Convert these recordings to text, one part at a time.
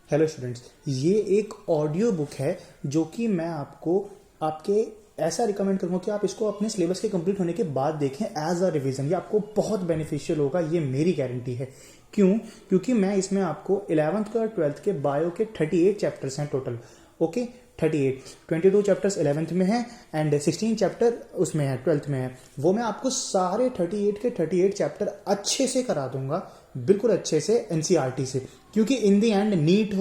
Hello students, ये एक audio book है जो कि मैं आपको आपके ऐसा रिकमेंड करूँगा कि आप इसको अपने सिलेबस के कंप्लीट होने के बाद देखें एज अ रिवीजन। ये आपको बहुत बेनिफिशियल होगा, ये मेरी गारंटी है। क्यों? क्योंकि मैं इसमें आपको 11th का और 12th के बायो के 38 चैप्टर्स हैं टोटल। ओके, 38 22 चैप्टर्स 11th में है एंड 16 चैप्टर उसमें है 12th में है। वो मैं आपको सारे 38 के 38 चैप्टर अच्छे से करा दूंगा, बिल्कुल अच्छे से एनसीईआरटी से। क्योंकि इन दी एंड नीट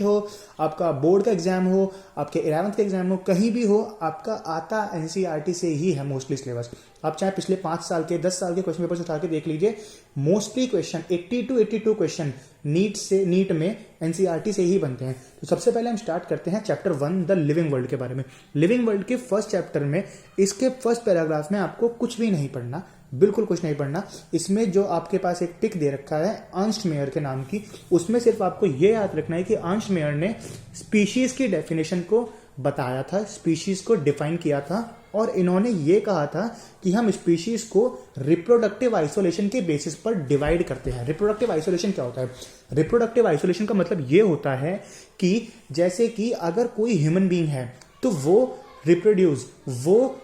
हो, आपका बोर्ड का एग्जाम हो, आपके 11th का एग्जाम हो, कहीं भी हो, आपका आता एनसीईआरटी से ही है मोस्टली सिलेबस। आप चाहे पिछले 5 साल के 10 साल के क्वेश्चन पेपर उठा के देख लीजिए, mostly question 80 to 82 question NEET में एनसीईआरटी से ही बनते हैं। तो सबसे पहले हम स्टार्ट करते हैं चैप्टर 1 द लिविंग वर्ल्ड के बारे में। लिविंग वर्ल्ड के फर्स्ट चैप्टर में इसके फर्स्ट पैराग्राफ में आपको कुछ भी नहीं पढ़ना, बिल्कुल कुछ नहीं पढ़ना। इसमें जो आपके पास एक पिक दे रखा है अर्नस्ट मेयर के नाम की, उसमें सिर्फ आपको यह याद रखना है कि अर्नस्ट मेयर ने स्पीशीज की डेफिनेशन को बताया था, स्पीशीज को डिफाइन किया था, और इन्होंने ये कहा था कि हम स्पीशीज को रिप्रोडक्टिव आइसोलेशन के बेसिस पर डिवाइड करते हैं। रिप्रोडक्टिव आइसोलेशन क्या होता है? रिप्रोडक्टिव आइसोलेशन का मतलब ये होता है कि जैसे कि अगर कोई ह्यूमन बीइंग है तो वो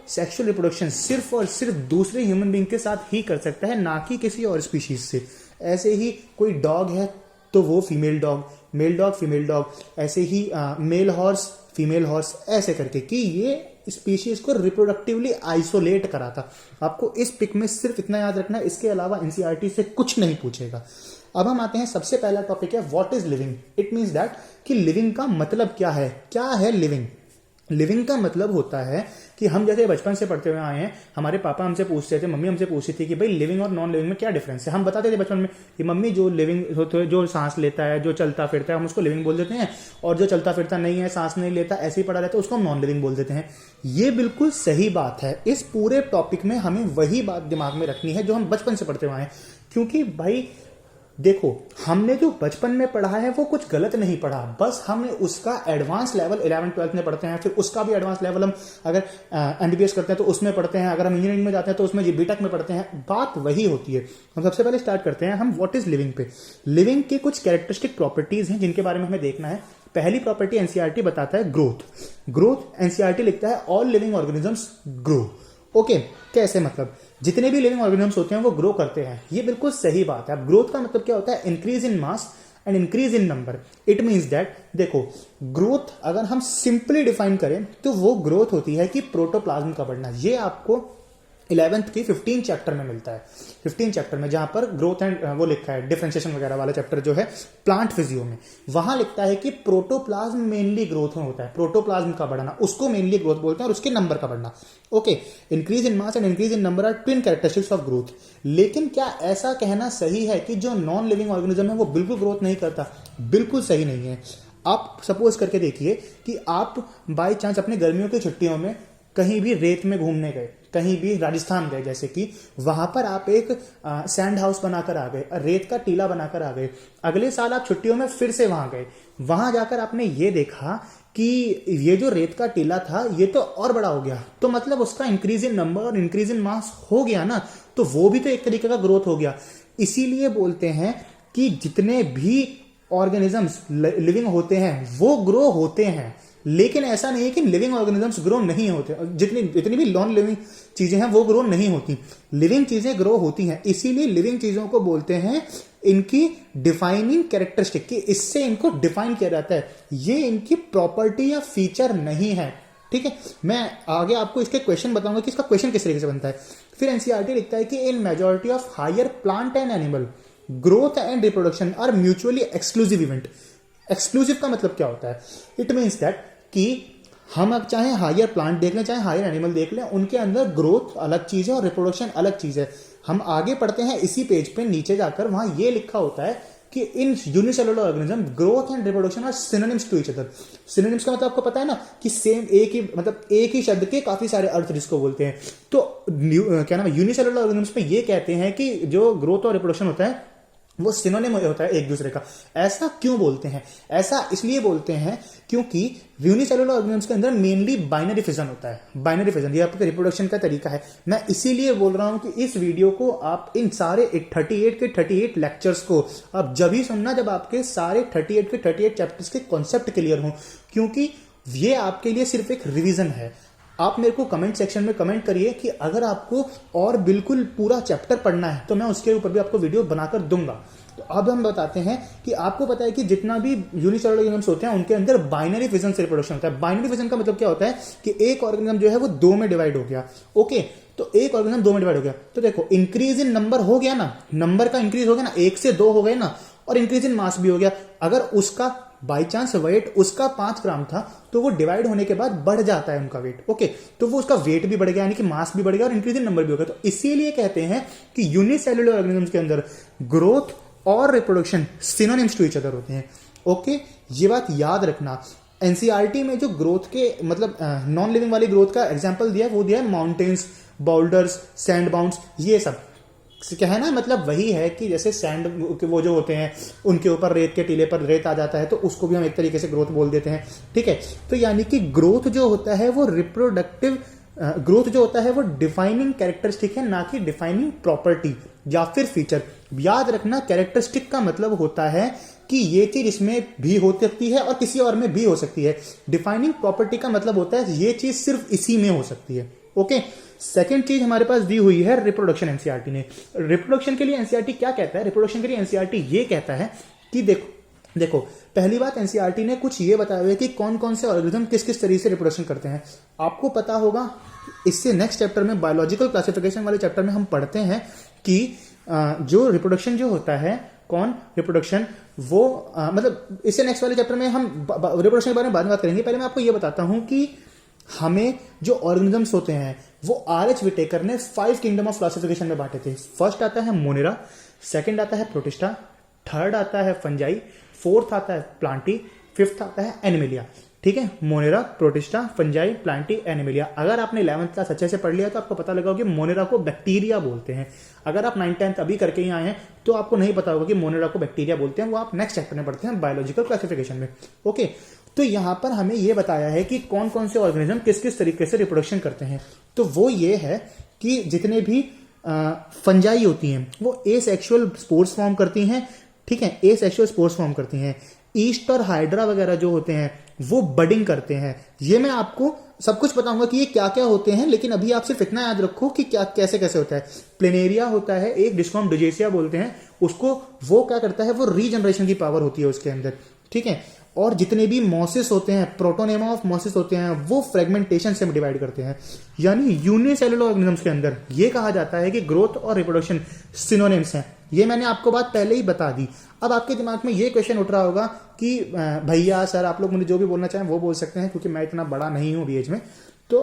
सेक्सुअल रिप्रोडक्शन सिर्फ और सिर्फ दूसरे ह्यूमन बीइंग के साथ ही कर सकता है, ना कि किसी और स्पीशीज से। ऐसे ही कोई डॉग है तो वो female dog, mail dog, female dog, ऐसे ही मेल हॉर्स, फीमेल हॉर्स, ऐसे करके कि ये स्पीशीज को रिप्रोडक्टिवली आइसोलेट करा था। आपको इस पिक में सिर्फ इतना याद रखना है, इसके अलावा एनसीईआरटी से कुछ नहीं पूछेगा। अब हम आते हैं, सबसे पहला टॉपिक है what is living. It means that कि लिविंग का मतलब क्या है। क्या है लिविंग? लिविंग का मतलब होता है कि हम जैसे बचपन से पढ़ते हुए आए हैं, हमारे पापा हमसे पूछते थे, मम्मी हमसे पूछती थी कि भाई लिविंग और नॉन लिविंग में क्या डिफरेंस है। हम बताते थे बचपन में कि मम्मी जो लिविंग होते है, जो सांस लेता है, जो चलता फिरता है, हम उसको लिविंग बोल देते हैं, और जो चलता फिरता नहीं है, सांस नहीं लेता, ऐसे ही पड़ा रहता है, उसको हम नॉन लिविंग बोल देते हैं। ये बिल्कुल सही बात है। इस पूरे टॉपिक में हमें वही बात दिमाग में रखनी है जो हम बचपन से पढ़ते हुए आए हैं। क्योंकि भाई देखो, हमने जो बचपन में पढ़ा है वो कुछ गलत नहीं पढ़ा, बस हमें उसका एडवांस लेवल 11th 12th में पढ़ते हैं, फिर उसका भी एडवांस लेवल हम अगर एमबीबीएस करते हैं तो उसमें पढ़ते हैं, अगर हम इंजीनियरिंग में जाते हैं तो उसमें बीटेक में पढ़ते हैं। बात वही होती है। हम सबसे पहले स्टार्ट करते हैं हम व्हाट इज लिविंग पे। लिविंग के कुछ कैरेक्टरिस्टिक प्रॉपर्टीज हैं जिनके बारे में हमें देखना है। पहली प्रॉपर्टी एनसीईआरटी बताता है ग्रोथ एनसीईआरटी लिखता है all living organisms grow. Okay, कैसे? मतलब जितने भी लिविंग ऑर्गेनिजम्स होते हैं वो ग्रो करते हैं। ये बिल्कुल सही बात है। अब ग्रोथ का मतलब क्या होता है? Increase in mass and increase in number. It means that देखो, ग्रोथ अगर हम सिंपली डिफाइन करें तो वो ग्रोथ होती है कि प्रोटोप्लाज्म का बढ़ना। ये आपको 11th की 15 चैप्टर में मिलता है। 15 चैप्टर में जहां पर ग्रोथ एंड वो लिखा है, डिफरेंशिएशन वगैरह वाला चैप्टर जो है प्लांट फिजियो में, वहां लिखता है कि प्रोटोप्लाज्म मेनली ग्रोथ में होता है। प्रोटोप्लाज्म का बढ़ना, उसको मेनली ग्रोथ बोलते हैं, और उसके नंबर का बढ़ना। Okay, increase in mass and increase in number are twin characteristics of growth. लेकिन क्या ऐसा कहना सही है कि जो नॉन लिविंग ऑर्गेनिज्म है वो बिल्कुल ग्रोथ नहीं करता? बिल्कुल सही नहीं है। आप सपोज करके देखिए कि आप बाई चांस अपने गर्मियों की छुट्टियों में कहीं भी रेत में घूमने गए, कहीं भी राजस्थान गए, जैसे कि वहां पर आप एक सैंड हाउस बनाकर आ गए, रेत का टीला बनाकर आ गए। अगले साल आप छुट्टियों में फिर से वहां गए, वहां जाकर आपने ये देखा कि ये जो रेत का टीला था ये तो और बड़ा हो गया, तो मतलब उसका इंक्रीज इन नंबर और इंक्रीज इन मास हो गया ना, तो वो भी तो एक तरीके का ग्रोथ हो गया। इसीलिए बोलते हैं कि जितने भी ऑर्गेनिजम्स लिविंग होते हैं वो ग्रो होते हैं। लेकिन ऐसा नहीं है कि लिविंग ऑर्गेनिजम्स ग्रो नहीं होते। जितनी भी नॉन लिविंग चीजें हैं वो ग्रो नहीं होती, लिविंग चीजें ग्रो होती हैं। इसीलिए लिविंग चीजों को बोलते हैं इनकी डिफाइनिंग कैरेक्टरिस्टिक, कि इससे इनको डिफाइन किया जाता है। ये इनकी प्रॉपर्टी या फीचर नहीं है। ठीक है, मैं आगे आपको इसके क्वेश्चन बताऊंगा कि इसका क्वेश्चन किस तरीके से बनता है। फिर एनसीईआरटी लिखता है कि in majority of higher plant and animal growth and reproduction are mutually exclusive event. Exclusive का मतलब क्या होता है? इट मीन्स दैट कि हम अब चाहे हायर प्लांट देख लें, चाहे हायर एनिमल देख लें, उनके अंदर ग्रोथ अलग चीज है और रिप्रोडक्शन अलग चीज है। हम आगे पढ़ते हैं इसी पेज पे नीचे जाकर, वहां ये लिखा होता है कि in unicellular organism growth and reproduction are synonyms to each other. Synonyms का मतलब आपको पता है ना कि सेम एक ही शब्द के काफी सारे अर्थ जिसको बोलते हैं। तो क्या नाम है, यूनिसेलुलर ऑर्गेनिज्म में ये कहते हैं कि जो ग्रोथ और रिप्रोडक्शन होता है वो सिनोनिम होता है एक दूसरे का। ऐसा क्यों बोलते हैं? ऐसा इसलिए बोलते हैं क्योंकि यूनिसेलुलर ऑर्गेनिज्म्स के अंदर मेनली बाइनरी फिजन होता है। बाइनरी फिजन ये आपके रिप्रोडक्शन का तरीका है। मैं इसीलिए बोल रहा हूं कि इस वीडियो को आप इन सारे 38 के 38 लेक्चर्स को आप जब ही सुनना जब आपके सारे 38 के 38 चैप्टर्स के कॉन्सेप्ट क्लियर हों, क्योंकि ये आपके लिए सिर्फ एक रिवीजन है। आप मेरे को कमेंट सेक्शन में कमेंट करिए कि अगर आपको और बिल्कुल पूरा चैप्टर पढ़ना है तो मैं उसके ऊपर भी आपको वीडियो बनाकर दूंगा। तो अब हम बताते हैं कि आपको पता है कि जितना भी यूनिसेलुलर ऑर्गेनिजम्स होते हैं उनके अंदर बाइनरी फिजन से रिप्रोडक्शन होता है। बाइनरी फिजन का मतलब क्या होता है कि एक ऑर्गेनिज्म जो है वो 2 में डिवाइड हो गया। ओके, तो एक ऑर्गेनिज्म 2 में डिवाइड हो गया तो देखो इंक्रीज इन नंबर हो गया ना, नंबर का इंक्रीज हो गया ना, 1 से 2 हो गए ना, और इंक्रीज इन मास भी हो गया। अगर उसका बाई चांस वेट उसका 5 ग्राम था तो वो डिवाइड होने के बाद बढ़ जाता है उनका वेट। ओके, तो वो उसका वेट भी बढ़ गया, यानी कि मास भी बढ़ गया और इंक्रीज इन नंबर भी हो गया। तो इसीलिए कहते हैं कि यूनिसेलुलर ऑर्गेनिजम्स के अंदर ग्रोथ और reproduction synonyms to each other होते हैं। ओके, ये बात याद रखना। एनसीईआरटी में जो ग्रोथ के मतलब नॉन लिविंग वाली ग्रोथ का एग्जांपल दिया है वो दिया है माउंटेन्स, बाउल्डर्स, सैंड बाउंड्स, ये सब क्या है ना, मतलब वही है कि जैसे सैंड वो जो होते हैं उनके ऊपर रेत के टीले पर रेत आ जाता है तो उसको भी हम एक तरीके से ग्रोथ बोल देते हैं। ठीक है, तो यानी कि ग्रोथ जो होता है वो रिप्रोडक्टिव ग्रोथ जो होता है वो डिफाइनिंग कैरेक्टरिस्टिक है, ना कि डिफाइनिंग प्रॉपर्टी या फिर फीचर। याद रखना, कैरेक्टरिस्टिक का मतलब होता है कि ये चीज इसमें भी हो सकती है और किसी और में भी हो सकती है। डिफाइनिंग प्रॉपर्टी का मतलब होता है ये चीज सिर्फ इसी में हो सकती है। ओके, सेकेंड चीज हमारे पास दी हुई है रिप्रोडक्शन। एनसीईआरटी ने रिप्रोडक्शन के लिए एनसीईआरटी क्या कहता है? रिप्रोडक्शन के लिए एनसीईआरटी ये कहता है कि देखो पहली बात एनसीईआरटी ने कुछ ये बताया हुआ है कि कौन कौन से ऑर्गेनिज्म किस किस तरीके से रिप्रोडक्शन करते हैं। आपको पता होगा, इससे नेक्स्ट चैप्टर में बायोलॉजिकल क्लासिफिकेशन वाले चैप्टर में हम पढ़ते हैं कि जो रिप्रोडक्शन जो होता है, कौन रिप्रोडक्शन वो मतलब इससे नेक्स्ट वाले चैप्टर में हम रिप्रोडक्शन के बारे में बाद में बात करेंगे। पहले मैं आपको ये बताता हूं कि हमें जो ऑर्गेनिजम्स होते हैं वो आर.एच. विटेकर ने 5 किंगडम ऑफ क्लासिफिकेशन में बांटे थे। फर्स्ट आता है मोनेरा, सेकंड आता है प्रोटिस्टा, थर्ड आता है फंजाई, फोर्थ आता है प्लांटी, फिफ्थ आता है एनिमिलिया। ठीक है, Monera, protista, fungi, Plantae, Animalia. अगर आपने 11th क्लास अच्छे से पढ़ लिया तो आपको पता लगा कि मोनेरा को बैक्टीरिया बोलते हैं। अगर आप 9th 10th अभी करके ही आए हैं तो आपको नहीं पता होगा कि मोनेरा को बैक्टीरिया बोलते हैं, वो आप नेक्स्ट चैप्टर में पढ़ते हैं बायोलॉजिकल क्लासिफिकेशन में। ओके, तो यहां पर हमें यह बताया है कि कौन कौन से ऑर्गेनिज्म किस किस तरीके से रिप्रोडक्शन करते हैं। तो वो ये है कि जितने भी फंजाई होती हैं वो एसेक्सुअल स्पोर्स फॉर्म करती हैं। ठीक है, एसेक्सुअल स्पोर्स फॉर्म करती हैं। ईस्ट और हाइड्रा वगैरह जो होते हैं वो बडिंग करते हैं। ये मैं आपको सब कुछ बताऊंगा कि ये क्या क्या होते हैं, लेकिन अभी आप सिर्फ इतना याद रखो कि क्या कैसे कैसे होता है। प्लेनेरिया होता है एक, जिसको हम डुजेसिया बोलते हैं, उसको वो क्या करता है, वो रीजनरेशन की पावर होती है उसके अंदर। ठीक है, और जितने भी मॉसिस होते हैं, प्रोटोनेमा ऑफ मॉसिस होते हैं, वो फ्रेगमेंटेशन से डिवाइड करते हैं। यानी यूनिसेलुलर ऑर्गेनिजम्स के अंदर ये कहा जाता है कि ग्रोथ और रिप्रोडक्शन सिनोनिम्स हैं। ये मैंने आपको बात पहले ही बता दी। अब आपके दिमाग में ये क्वेश्चन उठ रहा होगा कि भैया सर आप लोग मुझे जो भी बोलना चाहें वो बोल सकते हैं, क्योंकि मैं इतना बड़ा नहीं हूं अभी एज में। तो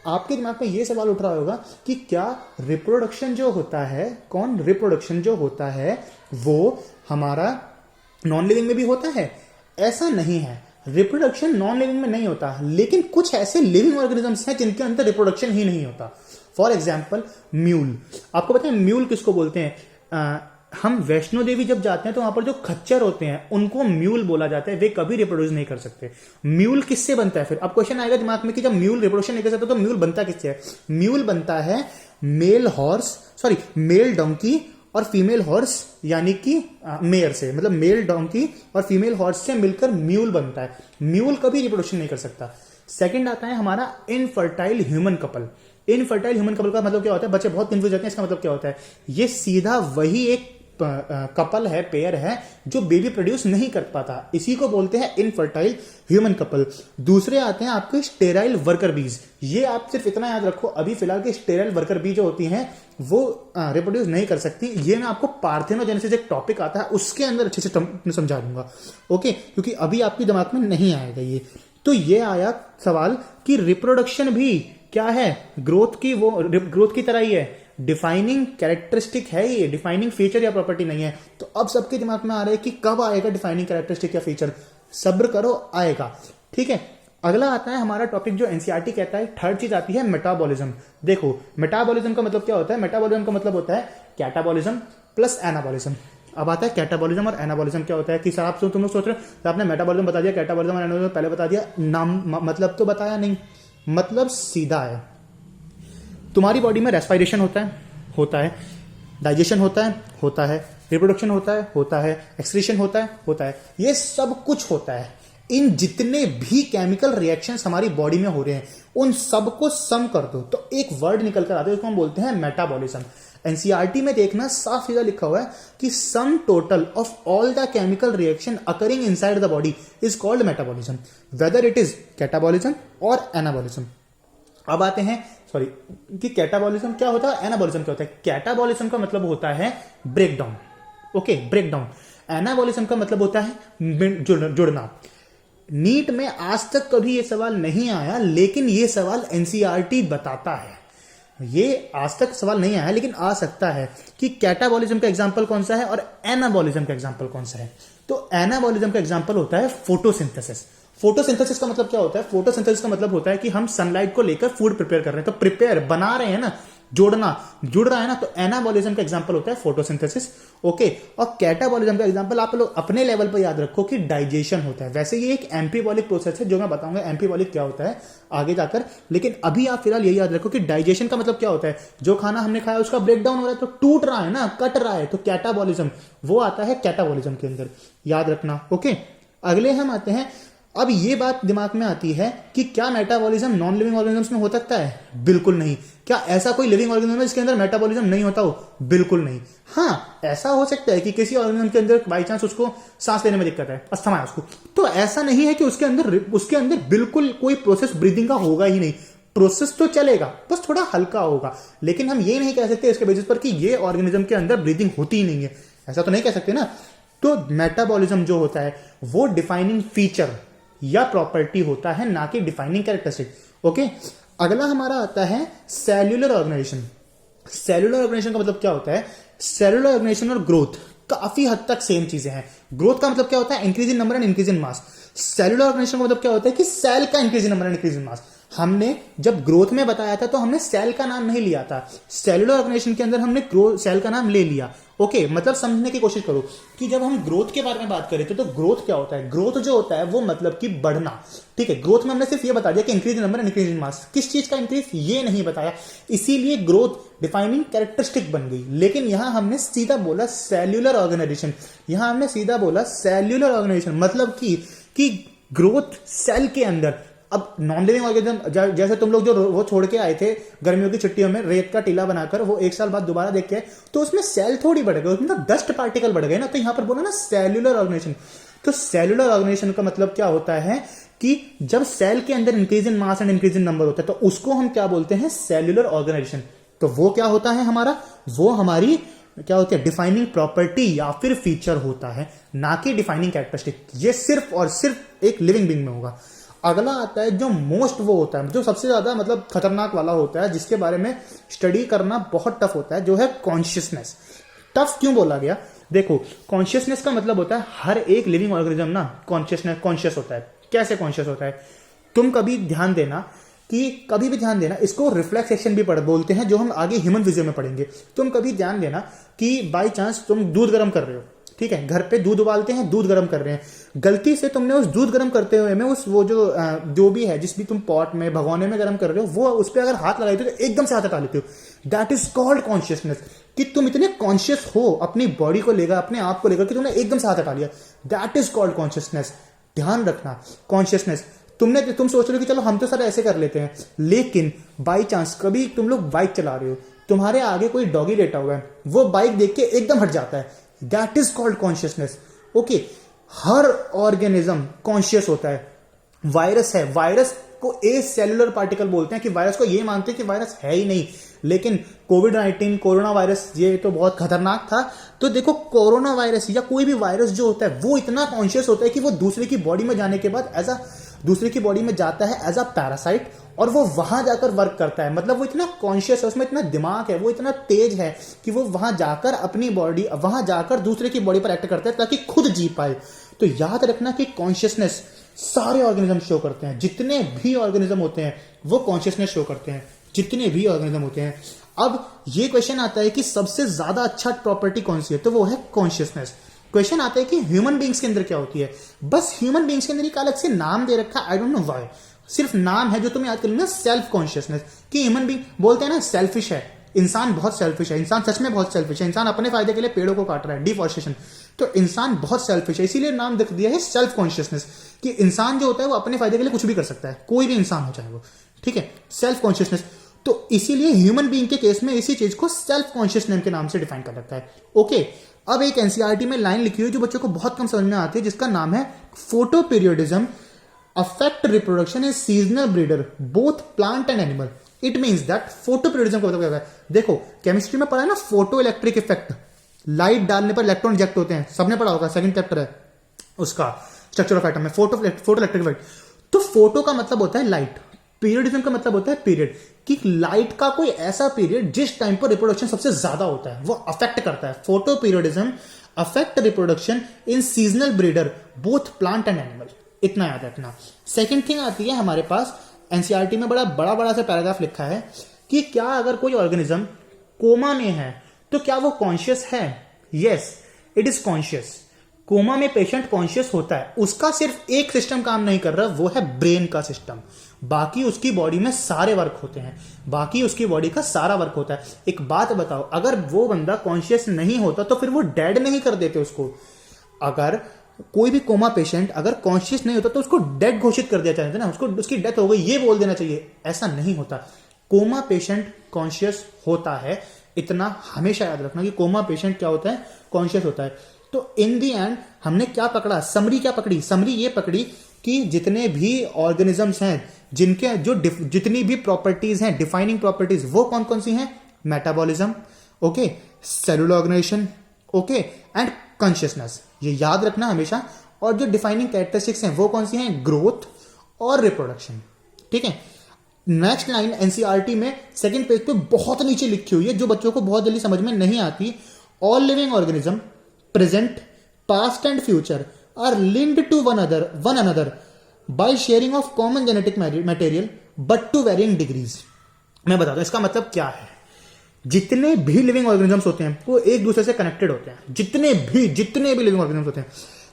आपके दिमाग में ये सवाल उठ रहा होगा कि क्या रिप्रोडक्शन जो होता है, कौन रिप्रोडक्शन जो होता है वो हमारा नॉन लिविंग में भी होता है? ऐसा नहीं है, रिप्रोडक्शन नॉन लिविंग में नहीं होता, लेकिन कुछ ऐसे लिविंग ऑर्गेनिजम्स हैं जिनके अंदर रिप्रोडक्शन ही नहीं होता। For example mule. आपको पता है म्यूल किसको बोलते हैं? हम वैष्णो देवी जब जाते हैं तो वहां पर जो खच्चर होते हैं उनको म्यूल बोला जाता है। वे कभी रिप्रोड्यूस नहीं कर सकते। म्यूल किससे बनता है? फिर अब क्वेश्चन आएगा दिमाग में कि जब म्यूल रिप्रोडक्शन नहीं कर सकता तो म्यूल बनता किससे है? म्यूल बनता है मेल डोंकी और फीमेल हॉर्स, यानी कि मेयर से, मतलब मेल डोंकी और फीमेल हॉर्स से मिलकर म्यूल बनता है। म्यूल कभी रिप्रोडक्शन नहीं कर सकता। सेकंड आता है हमारा infertile human couple. Infertile human couple का मतलब क्या होता है? बच्चे बहुत कंफ्यूज होते हैं, इसका मतलब क्या होता है? ये सीधा वही एक कपल है, पेयर है जो बेबी प्रोड्यूस नहीं कर पाता, इसी को बोलते हैं इनफर्टाइल ह्यूमन कपल। दूसरे आते हैं आपके स्टेराइल वर्कर बीज। ये आप सिर्फ इतना याद रखो, अभी फिलहाल के स्टेराइल वर्कर बीज जो होती हैं वो रिप्रोड्यूस नहीं कर सकती। ये मैं आपको पार्थेनोजेनेसिस एक टॉपिक आता है उसके अंदर अच्छे से समझा दूंगा। ओके, क्योंकि अभी आपके दिमाग में नहीं आएगा ये। तो ये आया सवाल कि रिप्रोडक्शन भी क्या है? ग्रोथ की तरह ही है, डिफाइनिंग कैरेक्टरिस्टिक है ये, डिफाइनिंग फीचर या प्रॉपर्टी नहीं है। तो अब सबके दिमाग में आ रहा है कि कब आएगा डिफाइनिंग कैरेक्टरिस्टिक या फीचर? सब्र करो, आएगा। ठीक है, अगला आता है हमारा टॉपिक जो एनसीईआरटी कहता है। थर्ड चीज आती है मेटाबॉलिज्म। देखो मेटाबॉलिज्म का मतलब क्या होता है? मेटाबॉलिज्म का मतलब होता है कैटाबॉलिज्म प्लस एनाबॉलिज्म। अब आता है कैटाबॉलिज्म और एनाबॉलिज्म क्या होता है कि साहब तुम लोग सोच रहे हो तो आपने मेटाबॉलिज्म बता दिया, कैटाबॉलिज्म और एनाबॉलिज्म पहले बता दिया, नाम मतलब तो बताया नहीं। मतलब सीधा है, तुम्हारी बॉडी में रेस्पिरेशन होता है, डाइजेशन होता है, रिप्रोडक्शन होता है, एक्सक्रीशन होता है, ये सब कुछ होता है। इन जितने भी केमिकल रिएक्शंस हमारी बॉडी में हो रहे हैं उन सबको सम कर दो तो एक वर्ड निकल कर आता है, उसको हम बोलते हैं मेटाबॉलिज्म। एनसीईआरटी में देखना साफ सीधा लिखा हुआ है कि sum total of all the chemical reaction occurring inside the body is called metabolism, whether it is catabolism और एनाबॉलिज्म। अब आते हैं कि कैटाबॉलिज्म क्या होता है, एनाबॉलिज्म क्या होता है। कैटाबॉलिज्म का मतलब होता है ब्रेकडाउन, ओके, ब्रेकडाउन। एनाबॉलिज्म का मतलब होता है जुड़ना। नीट में आज तक कभी ये सवाल नहीं आया, लेकिन ये सवाल एनसीईआरटी बताता है। ये आज तक सवाल नहीं आया लेकिन आ सकता है कि कैटाबॉलिज्म का एग्जांपल कौन सा है और एनाबॉलिज्म का एग्जांपल कौन सा है। तो एनाबॉलिज्म का एग्जांपल होता है फोटोसिंथेसिस। फोटोसिंथेसिस का मतलब क्या होता है, फोटोसिंथेसिस का मतलब होता है कि हम सनलाइट को लेकर फूड प्रिपेयर कर रहे हैं, तो प्रिपेयर बना रहे हैं ना, जोड़ना, जुड़ रहा है ना, तो एनाबॉलिज्म का एग्जांपल होता है फोटोसिंथेसिस, ओके। और कैटाबॉलिज्म का एग्जांपल आप लोग अपने लेवल पर याद रखो कि डाइजेशन होता है। वैसे ये एक एम्फीबॉलिक प्रोसेस है जो मैं बताऊंगा एम्फीबॉलिक क्या होता है आगे जाकर, लेकिन अभी आप फिलहाल यही याद रखो कि डाइजेशन का मतलब क्या होता है, जो खाना हमने खाया उसका ब्रेकडाउन हो रहा है, तो टूट रहा है ना, कट रहा है, तो कैटाबॉलिज्म वो आता है कैटाबॉलिज्म के अंदर, याद रखना, ओके। अगले हम आते हैं, अब ये बात दिमाग में आती है कि क्या मेटाबॉलिज्म नॉन लिविंग ऑर्गेनिजम्स में हो सकता है? बिल्कुल नहीं। क्या ऐसा कोई लिविंग ऑर्गेनिज्म है जिसके अंदर मेटाबॉलिज्म नहीं होता हो? बिल्कुल नहीं। हाँ, ऐसा हो सकता है कि किसी ऑर्गेनिज्म के अंदर बाई चांस उसको सांस लेने में दिक्कत है, अस्थमा है उसको, तो ऐसा नहीं है कि उसके अंदर बिल्कुल कोई प्रोसेस ब्रीदिंग का होगा ही नहीं। प्रोसेस तो चलेगा, बस थोड़ा हल्का होगा, लेकिन हम ये नहीं कह सकते इसके बेसिस पर कि ये ऑर्गेनिज्म के अंदर ब्रीदिंग होती ही नहीं है, ऐसा तो नहीं कह सकते ना। तो मेटाबॉलिज्म जो होता है वो डिफाइनिंग फीचर या प्रॉपर्टी होता है, ना कि डिफाइनिंग कैरेक्टरिस्टिक, ओके। अगला हमारा आता है सेल्यूलर ऑर्गेनाइजेशन। सेल्यूलर ऑर्गेनाइजेशन का मतलब क्या होता है, सेल्यूलर ऑर्गेनाइजेशन और ग्रोथ काफी हद तक सेम चीजें हैं। ग्रोथ का मतलब क्या होता है, increase in number and increase in mass. Cellular organization का मतलब क्या होता है कि सेल का increase in number and increase in mass. हमने जब ग्रोथ में बताया था तो हमने सेल का नाम नहीं लिया था, सेल्यूलर ऑर्गेनाइजेशन के अंदर हमने सेल का नाम ले लिया, ओके। मतलब समझने की कोशिश करो कि जब हम ग्रोथ के बारे में बात करें तो ग्रोथ क्या होता है, ग्रोथ जो होता है वो मतलब कि बढ़ना, ठीक है। ग्रोथ में हमने सिर्फ ये बता दिया कि increase in number and increase in mass, किस चीज का इंक्रीज ये नहीं बताया, इसीलिए ग्रोथ डिफाइनिंग कैरेक्टरिस्टिक बन गई। लेकिन यहां हमने सीधा बोला सेल्यूलर ऑर्गेनाइजेशन, यहां हमने सीधा बोला सेल्यूलर ऑर्गेनाइजेशन, मतलब कि ग्रोथ सेल के अंदर। अब नॉन लिविंग ऑर्गेनिज्म जैसे तुम लोग जो वो छोड़ के आए थे गर्मियों की छुट्टियों में रेत का टीला बनाकर, वो एक साल बाद दोबारा देख के, तो उसमें सेल थोड़ी बढ़ गए, उसमें तो डस्ट पार्टिकल बढ़ गए ना, तो यहां पर बोला ना सेल्यूलर ऑर्गेनाइजेशन। तो सेल्यूलर ऑर्गेनाइजेशन का मतलब क्या होता है कि जब सेल के अंदर increase in mass and increase in number होता है तो उसको हम क्या बोलते हैं, सेल्यूलर ऑर्गेनाइजेशन। तो वो क्या होता है हमारा, वो हमारी क्या होती है, डिफाइनिंग प्रॉपर्टी या फिर फीचर होता है, ना कि डिफाइनिंग कैरेक्टरिस्टिक। ये सिर्फ और सिर्फ एक लिविंग बीइंग में होगा। अगला आता है जो मोस्ट वो होता है, जो सबसे ज्यादा मतलब खतरनाक वाला होता है, जिसके बारे में स्टडी करना बहुत टफ होता है, जो है कॉन्शियसनेस। टफ क्यों बोला गया, देखो कॉन्शियसनेस का मतलब होता है हर एक लिविंग ऑर्गेनिज्म ना कॉन्शियस होता है। कैसे कॉन्शियस होता है, तुम कभी ध्यान देना इसको रिफ्लेक्सेशन भी बोलते हैं, जो हम आगे ह्यूमन फिजियो में पढ़ेंगे। तुम कभी ध्यान देना कि बाई चांस तुम दूध गर्म कर रहे हो, ठीक है, घर पे दूध उबालते हैं, दूध गर्म कर रहे हैं, गलती से तुमने उस दूध गर्म करते हुए में उस वो जो भी है, जिस भी तुम पॉट में भगोने में गर्म कर रहे हो, वो उस पर अगर हाथ लगाते हो तो एकदम से हाथ हटा लेते हो। दैट इज कॉल्ड कॉन्शियसनेस, कि तुम इतने कॉन्शियस हो अपनी बॉडी को लेकर, अपने आप को लेकर, कि तुमने एकदम से हाथ हटा लिया। That is called consciousness. ध्यान रखना, कॉन्शियसनेस। तुम सोच रहे हो कि चलो हम तो सर ऐसे कर लेते हैं, लेकिन बाई चांस कभी तुम लोग बाइक चला रहे हो, तुम्हारे आगे कोई डॉगी लेटा हुआ है, वो बाइक देख के एकदम हट जाता है, that is called consciousness, okay. Her organism conscious होता है। वायरस है, वायरस को ए सेलुलर पार्टिकल बोलते हैं, कि वायरस को ये मानते हैं कि वायरस है ही नहीं, लेकिन कोविड-19 कोरोना वायरस ये तो बहुत खतरनाक था। तो देखो कोरोना वायरस या कोई भी वायरस जो होता है वो इतना कॉन्शियस होता है कि वो दूसरे की बॉडी में जाने के बाद दूसरे की बॉडी में जाता है एज अ पैरासाइट, और वो वहां जाकर वर्क करता है। मतलब वो इतना कॉन्शियस है, उसमें इतना दिमाग है, वो इतना तेज है कि वो वहां जाकर दूसरे की बॉडी पर एक्ट करता है ताकि खुद जी पाए। तो याद रखना कि कॉन्शियसनेस सारे ऑर्गेनिज्म शो करते हैं, जितने भी ऑर्गेनिज्म होते हैं वो कॉन्शियसनेस शो करते हैं, जितने भी ऑर्गेनिज्म होते हैं। अब ये क्वेश्चन आता है कि सबसे ज्यादा अच्छा प्रॉपर्टी कौन सी है, तो वो है कॉन्शियसनेस। क्वेश्चन आता है कि ह्यूमन बींग्स के अंदर क्या होती है, बस ह्यूमन बींग्स के अंदर एक अलग से नाम दे रखा है, आई डोंट नो व्हाई, सिर्फ नाम है जो तुम्हें याद कर लेना, सेल्फ कॉन्शियसनेस। कि ह्यूमन बींग बोलते हैं ना सेल्फिश है, इंसान बहुत सेल्फिश है, इंसान सच में बहुत सेल्फिश है, इंसान अपने फायदे के लिए पेड़ों को काट रहा है, डिफॉरेस्टेशन, तो इंसान बहुत सेल्फिश है, इसीलिए नाम रख दिया है सेल्फ कॉन्शियसनेस, कि इंसान जो होता है वो अपने फायदे के लिए कुछ भी कर सकता है, कोई भी इंसान हो चाहे वो, ठीक है, सेल्फ कॉन्शियसनेस। तो इसीलिए ह्यूमन बीइंग के केस में इसी चीज को सेल्फ कॉन्शियसनेस के नाम से डिफाइन कर रखा है। ओके, अब एक एनसीईआरटी में लाइन लिखी हुई जो बच्चों को बहुत कम समझ में आती है, जिसका नाम है photo periodism affect reproduction is seasonal breeder both plant and animal. It means that photo periodism का मतलब क्या है, देखो केमिस्ट्री में पढ़ा है ना फोटो इलेक्ट्रिक इफेक्ट, लाइट डालने पर इलेक्ट्रॉन इजेक्ट होते हैं, सबने पढ़ा होगा, सेकंड चैप्टर है उसका स्ट्रक्चर ऑफ एटम में, फोटो इलेक्ट्रिक इफेक्ट। तो फोटो का मतलब होता है लाइट, पीरियडिज्म का मतलब होता है पीरियड, कि लाइट का कोई ऐसा पीरियड जिस टाइम पर रिप्रोडक्शन सबसे ज्यादा होता है वो अफेक्ट करता है। Photo periodism affect reproduction in seasonal breeder both plant and animal, इतना याद रखना। सेकेंड थिंग आती है हमारे पास एनसीईआरटी में बड़ा सा पैराग्राफ लिखा है कि क्या अगर कोई ऑर्गेनिज्म कोमा में है तो क्या वो कॉन्शियस है? Yes, it is conscious. Coma में पेशेंट कॉन्शियस होता है, उसका सिर्फ एक सिस्टम काम नहीं कर रहा, वो है ब्रेन का सिस्टम, बाकी उसकी बॉडी में सारे वर्क होते हैं, बाकी उसकी बॉडी का सारा वर्क होता है। एक बात बताओ, अगर वो बंदा कॉन्शियस नहीं होता तो फिर वो डेड नहीं कर देते उसको। अगर कोई भी कोमा पेशेंट अगर कॉन्शियस नहीं होता तो उसको डेड घोषित कर दिया जाता है ना, उसको उसकी डेथ हो गई ये बोल देना चाहिए, ऐसा नहीं होता। कोमा पेशेंट कॉन्शियस होता है, इतना हमेशा याद रखना कि कोमा पेशेंट क्या होता है, कॉन्शियस होता है। तो इन दी एंड हमने क्या पकड़ा, समरी क्या पकड़ी, समरी ये पकड़ी कि जितने भी ऑर्गेनिजम्स हैं जिनके जो जितनी भी प्रॉपर्टीज हैं, डिफाइनिंग प्रॉपर्टीज, वो कौन कौन सी हैं? Metabolism, okay, cellular organization, okay, and consciousness, ये याद रखना हमेशा। और जो डिफाइनिंग कैरेक्टरिस्टिक्स हैं वो कौन सी हैं? ग्रोथ और रिप्रोडक्शन, ठीक है। नेक्स्ट लाइन एनसीईआरटी में सेकंड पेज पे बहुत नीचे लिखी हुई है, जो बच्चों को बहुत जल्दी समझ में नहीं आती। All living organism present, past and future are linked to one another by sharing of common genetic material but to varying degrees. मैं बताता हूं इसका मतलब क्या है। जितने भी लिविंग ऑर्गेनिजम्स होते हैं वो एक दूसरे से कनेक्टेड होते हैं, जितने भी लिविंग ऑर्गेनिजम्स होते हैं।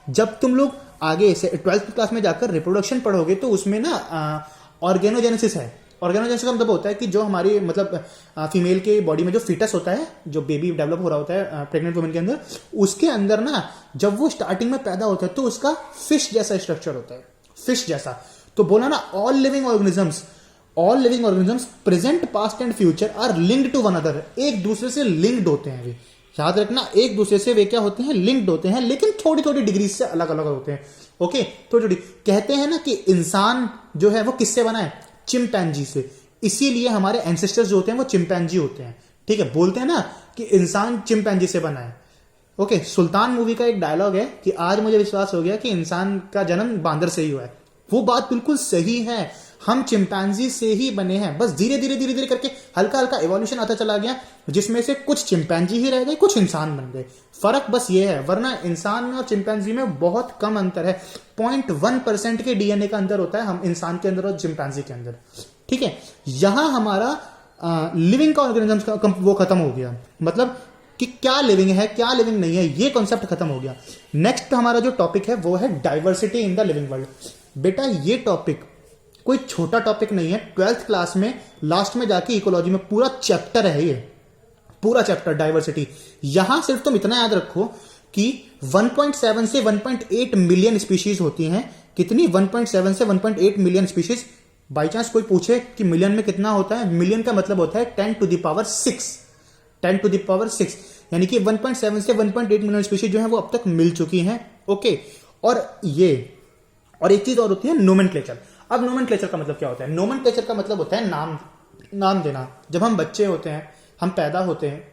जब तुम लोग आगे से 12th क्लास में जाकर रिप्रोडक्शन पढ़ोगे तो उसमें ना ऑर्गेनोजेनेसिस है। ऑर्गेनोजेनेसिस का मतलब होता है कि जो हमारी मतलब फीमेल के बॉडी में जो फीटस होता है, जो बेबी डेवलप हो रहा होता है प्रेग्नेंट वुमेन के अंदर, उसके अंदर ना जब वो स्टार्टिंग में पैदा होता है तो उसका फिश जैसा स्ट्रक्चर होता है, फिश जैसा। तो बोला ना all living organisms present, past and future are linked to one other, एक दूसरे से लिंक्ड होते हैं। वे याद रखना, एक दूसरे से वे क्या होते हैं? लिंक्ड होते हैं, लेकिन थोड़ी थोड़ी डिग्री से अलग अलग होते हैं। ओके, थोड़ी थोड़ी। कहते हैं ना कि इंसान जो है वो किससे बना है? चिंपैंजी से। इसीलिए हमारे एंसेस्टर्स जो होते हैं वो चिंपैंजी होते हैं, ठीक है। बोलते हैं ना कि इंसान चिंपैंजी से बना है। ओके, सुल्तान मूवी का एक डायलॉग है कि आज मुझे विश्वास हो गया कि इंसान का जन्म बांदर से ही हुआ है। वो बात बिल्कुल सही है, हम चिंपैंजी से ही बने हैं, बस धीरे धीरे करके हल्का हल्का इवोल्यूशन आता चला गया, जिसमें से कुछ चिंपैंजी ही रह गए, कुछ इंसान बन गए। फर्क बस ये है, वरना इंसान में और चिंपैंजी में बहुत कम अंतर है। 0.1% के डीएनए का अंतर होता है हम इंसान के अंदर और चिंपैंजी के अंदर, ठीक है। यहां हमारा लिविंग का ऑर्गेनिज्म का वो खत्म हो गया, मतलब कि क्या लिविंग है क्या लिविंग नहीं है, ये कॉन्सेप्ट खत्म हो गया। नेक्स्ट हमारा जो टॉपिक है वो है diversity in the living world. बेटा ये टॉपिक कोई छोटा टॉपिक नहीं है, 12th क्लास में लास्ट में जाके इकोलॉजी में पूरा चैप्टर है, ये पूरा चैप्टर डाइवर्सिटी। यहां सिर्फ तुम इतना याद रखो कि 1.7 से 1.8 मिलियन स्पीशीज होती हैं। कितनी? 1.7 से 1.8 मिलियन स्पीशीज। बाई चांस कोई पूछे कि मिलियन में कितना होता है, मिलियन का मतलब होता है 10 to the power 6, 10 to the power 6, यानी कि 1.7 से 1.8 मिलियन स्पीशीज जो है वो अब तक मिल चुकी हैं। ओके, और एक चीज और होती है नोमेनक्लेचर। अब नोमेनक्लेचर का मतलब क्या होता है? नोमेनक्लेचर का मतलब होता है नाम देना। जब हम बच्चे होते हैं, हम पैदा होते हैं,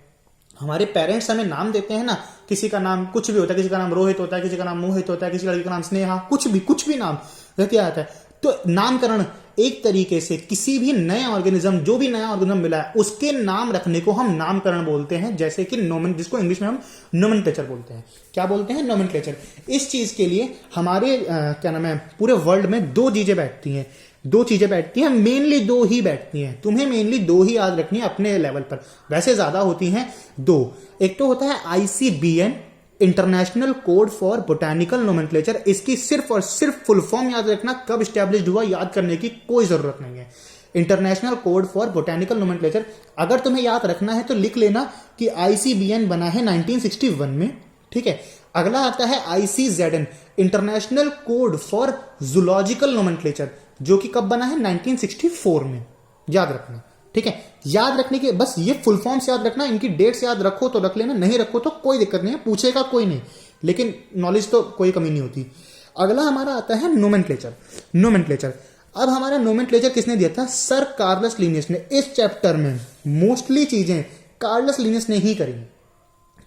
हमारे पेरेंट्स हमें नाम देते हैं ना, किसी का नाम कुछ भी होता है, किसी का नाम रोहित होता है, किसी का नाम मोहित होता है, किसी लड़की का नाम स्नेहा, कुछ भी नाम क्या आता है। तो नामकरण एक तरीके से किसी भी नए ऑर्गेनिज्म, जो भी नया ऑर्गेनिज्म मिला है उसके नाम रखने को हम नामकरण बोलते हैं, जैसे कि जिसको इंग्लिश में हम नोमेनक्लेचर बोलते हैं। क्या बोलते हैं? नोमेनक्लेचर। इस चीज के लिए हमारे क्या नाम है, पूरे वर्ल्ड में 2 चीजें बैठती हैं। दो चीजें बैठती हैं, मेनली दो ही बैठती हैं, तुम्हें मेनली दो ही याद रखनी है अपने लेवल पर, वैसे ज्यादा होती हैं दो। एक तो होता है ICBN, international code for botanical nomenclature. इसकी सिर्फ और सिर्फ फुल फॉर्म याद रखना, कब स्टैब्लिश्ड हुआ याद करने की कोई जरूरत नहीं है। International code for botanical nomenclature, अगर तुम्हें याद रखना है तो लिख लेना कि ICBN बना है 1961 में, ठीक है। अगला आता है ICZN, international code for zoological nomenclature, जो कि कब बना है 1964 में, याद रखना, ठीक है। याद रखने के बस ये फुल फॉर्म्स याद रखना, इनकी डेट्स याद रखो तो रख लेना, नहीं रखो तो कोई दिक्कत नहीं है, पूछेगा कोई नहीं, लेकिन नॉलेज तो कोई कमी नहीं होती। अगला हमारा आता है नोमेनक्लेचर। नोमेनक्लेचर, अब हमारा नोमेनक्लेचर किसने दिया था? सर कार्लस लिनियस ने। इस चैप्टर में मोस्टली चीजें कार्लस लिनियस ने ही करी,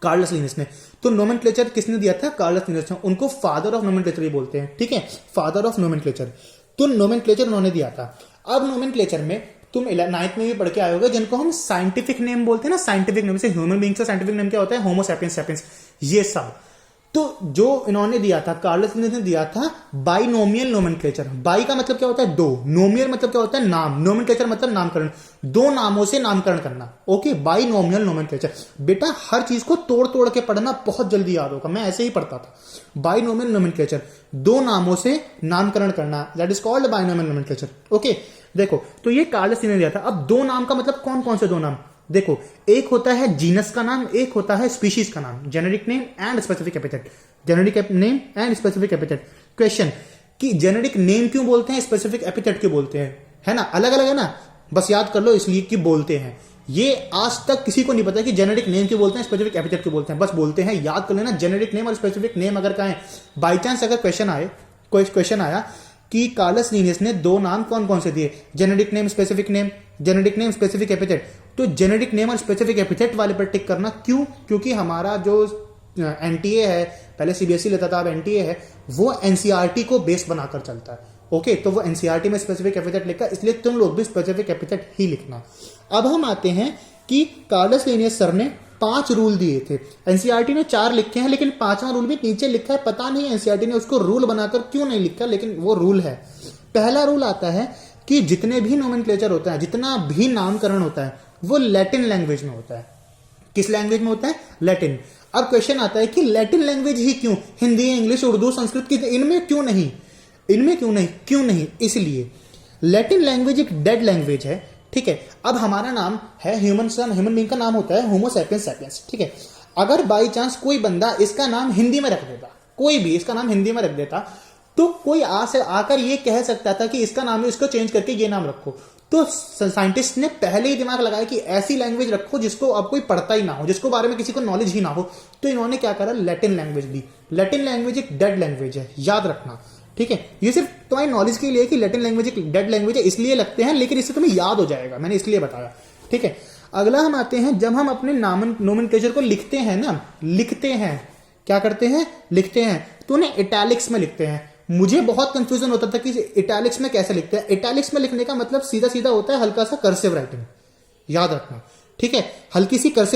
कार्लस लिनियस ने। तो नोमेनक्लेचर किसने दिया था? कार्लस लिनियस ने। उनको फादर ऑफ नोमेनक्लेचर ही बोलते हैं, ठीक है, फादर ऑफ नोमेनक्लेचर। तो नोमेनक्लेचर उन्होंने दिया था। अब नोमेनक्लेचर में तुम 9th में भी पढ़ के आए होगे, जिनको हम साइंटिफिक नेम बोलते हैं ना, साइंटिफिक नेम से ह्यूमन बीइंग का साइंटिफिक नेम क्या होता है? होमो सैपियंस सैपियंस, ये सब। तो जो इन्होंने दिया था, कार्लस लिनियस ने दिया था बाइनोमियल नोमेनक्लेचर। बाई का मतलब क्या होता है? दो। नोमियल मतलब क्या होता है? नाम। नोमेनक्लेचर मतलब नामकरण, दो नामों से नामकरण करना। Okay, binomial nomenclature. बेटा हर चीज को तोड़ तोड़ के पढ़ना, बहुत जल्दी याद होगा, मैं ऐसे ही पढ़ता था। बाइनोमियल नोमेनक्लेचर, दो नामों से नामकरण करना, that is called binomial nomenclature. Okay, देखो तो ये कार्लस लिनियस ने दिया था। अब दो नाम का मतलब कौन कौन से दो नाम? देखो, एक होता है जीनस का नाम, एक होता है स्पीशीज का नाम, generic name and specific epithet. Generic name and specific epithet. Question कि जेनेरिक नेम क्यों बोलते हैं, स्पेसिफिक एपिथेट क्यों बोलते हैं, है ना, अलग अलग है ना, बस याद कर लो इसलिए कि बोलते हैं। ये आज तक किसी को नहीं पता कि जेनेरिक नेम क्यों बोलते हैं, स्पेसिफिक एपिथेट क्यों बोलते हैं, बस बोलते हैं, याद कर लेना। जेनेरिक नेम और स्पेसिफिक नेम अगर कहें, बाई चांस अगर क्वेश्चन आए, कोई क्वेश्चन आया कि कार्लस लिनियस ने दो नाम कौन कौन से दिए, generic name specific name, generic name specific epithet, तो जेनेरिक नेम और स्पेसिफिक एपिथेट वाले पर टिक करना। क्यों? क्योंकि हमारा जो एनटीए है, पहले सीबीएसई लेता था, अब एनटीए है, वो एनसीईआरटी को बेस बनाकर चलता है। ओके, तो वो एनसीईआरटी में स्पेसिफिक एपिथेट लिखा, इसलिए तुम लोग भी स्पेसिफिक एपिथेट ही लिखना। अब हम आते हैं कि कार्लस लिनियस सर ने 5 रूल दिए थे। एनसीईआरटी ने 4 लिखे हैं, लेकिन 5वां रूल भी नीचे लिखा है, पता नहीं एनसीईआरटी ने उसको रूल बनाकर क्यों नहीं लिखा, लेकिन वो रूल है। पहला रूल आता है कि जितने भी नोमेनक्लेचर होता है, जितना भी नामकरण होता है, वो लैटिन लैंग्वेज में होता है। किस लैंग्वेज में होता है? लैटिन। अब क्वेश्चन आता है कि लैटिन लैंग्वेज ही क्यों? हिंदी, इंग्लिश, उर्दू, संस्कृत की इनमें क्यों नहीं? इनमें क्यों नहीं? क्यों नहीं? इसलिए लैटिन लैंग्वेज एक डेड लैंग्वेज है, ठीक है। अब हमारा नाम है ह्यूमन बीइंग का नाम होता है होमो सैपियंस सैपियंस, ठीक है। अगर बाई चांस कोई बंदा इसका नाम हिंदी में रख देता, कोई भी इसका नाम हिंदी में रख देता, तो कोई आकर ये कह सकता था कि इसका नाम, इसको चेंज करके ये नाम रखो। तो साइंटिस्ट ने पहले ही दिमाग लगाया कि ऐसी लैंग्वेज रखो जिसको अब कोई पढ़ता ही ना हो, जिसको बारे में किसी को नॉलेज ही ना हो। तो इन्होंने क्या करा? लैटिन लैंग्वेज दी। लैटिन लैंग्वेज एक डेड लैंग्वेज है, याद रखना, ठीक है। ये सिर्फ तुम्हारी नॉलेज के लिए कि लैटिन लैंग्वेज एक डेड लैंग्वेज है, इसलिए लगते हैं, लेकिन इससे तुम्हें याद हो जाएगा, मैंने इसलिए बताया, ठीक है। अगला हम आते हैं, जब हम अपने नोमेनक्लेचर को लिखते हैं ना, लिखते हैं, क्या करते हैं? लिखते हैं, तो उन्हें इटैलिक्स में लिखते हैं। मुझे बहुत कंफ्यूजन होता था कि इटैलिक्स में कैसे लिखते हैं। इटैलिक्स में लिखने का मतलब सीधा सीधा होता है हल्का सा कर्सिव राइटिंग, याद रखना, ठीक है, हल्की सी कर्सिव